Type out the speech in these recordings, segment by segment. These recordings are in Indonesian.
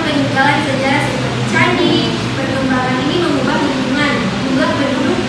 Peninggalan sejarah seperti candi, perkembangan ini mengubah lingkungan, membuat penduduk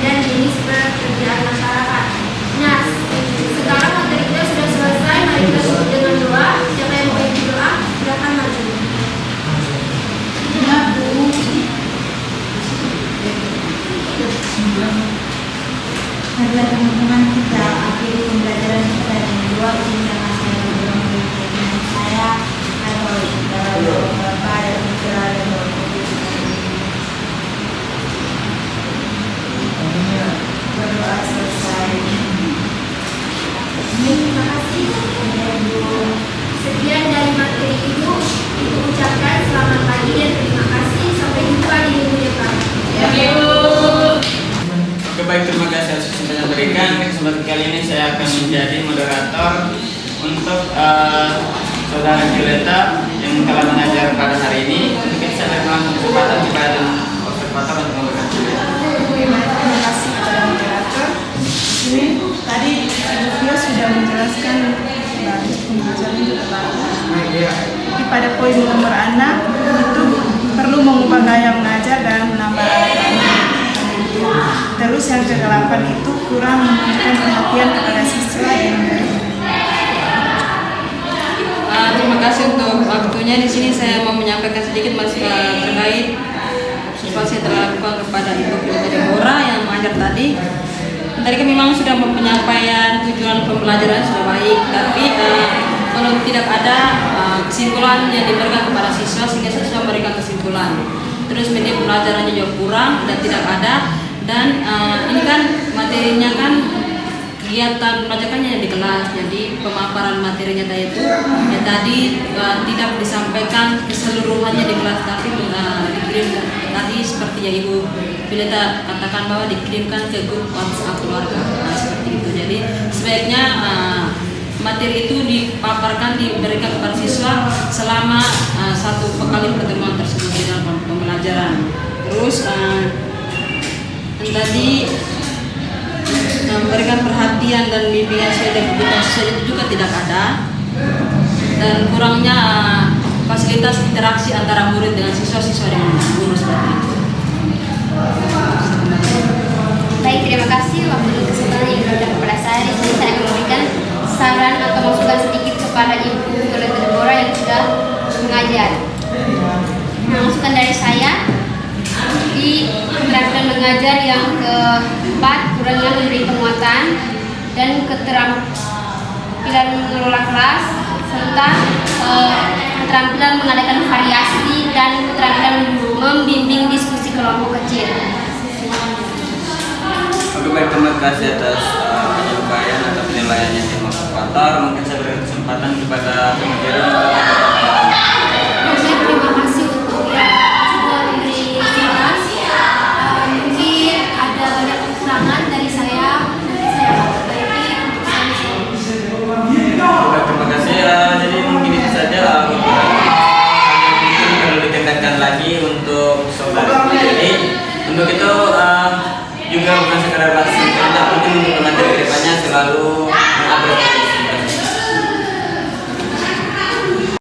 mengucapkan selamat pagi dan terima kasih. Sampai jumpa di minggu depan. Oke, baik, terima kasih atas kesempatan yang diberikan. Kesempatan kali ini saya akan menjadi moderator untuk saudara Julieta yang telah mengajar pada hari ini. Mungkin saya berikan kesempatan kepada observator untuk memberikan Julieta. Terima kasih kepada moderator. Ini tadi Ibu Fio sudah menjelaskan dari pembelajaran juga bagus. Jadi pada poin nomor 6 itu perlu mengubah gaya mengajar dan menambah alat. Terus yang ke-8 itu kurang menunjukkan perhatian kepada siswa yang terima kasih untuk waktunya. Di sini saya mau menyampaikan sedikit terkait observasi yang telah dilakukan kepada Ibu Julieta Deborah yang mengajar tadi. Tadi kami memang sudah penyampaian tujuan pembelajaran sudah baik, tapi kalau tidak ada kesimpulan yang diberikan kepada siswa sehingga siswa memberikan kesimpulan. Terus media pembelajarannya juga kurang dan tidak ada, dan ini kan materinya kan kegiatan pembelajarannya di kelas, jadi pemaparan materinya tadi itu tidak disampaikan keseluruhannya di kelas, tapi dikirimkan tadi seperti yang Ibu Julieta katakan bahwa dikirimkan ke grup WhatsApp keluarga, seperti itu. Jadi sebaiknya materi itu dipaparkan, diberikan kepada siswa selama satu kali pertemuan tersebut di dalam pembelajaran. Terus tadi memberikan perhatian dan bimbingan sesuai dengan kebutuhan siswa itu juga tidak ada, dan kurangnya fasilitas interaksi antara murid dengan siswa-siswa dengan guru seperti itu. Baik, terima kasih waktu dan kesempatan yang diberikan kepada saya. Di sini saya akan memberikan saran atau masukan sedikit kepada Ibu Julieta Deborah yang sudah mengajar. Nah, masukan dari saya di keterampilan mengajar yang keempat, kurangnya memberi penguatan dan keterampilan mengelola kelas, serta keterampilan mengadakan variasi dan keterampilan membimbing diskusi kelompok kecil. Oke, baik, terima kasih atas penyampaian atau penilaiannya tim observator. Mungkin saya beri kesempatan kepada pengajar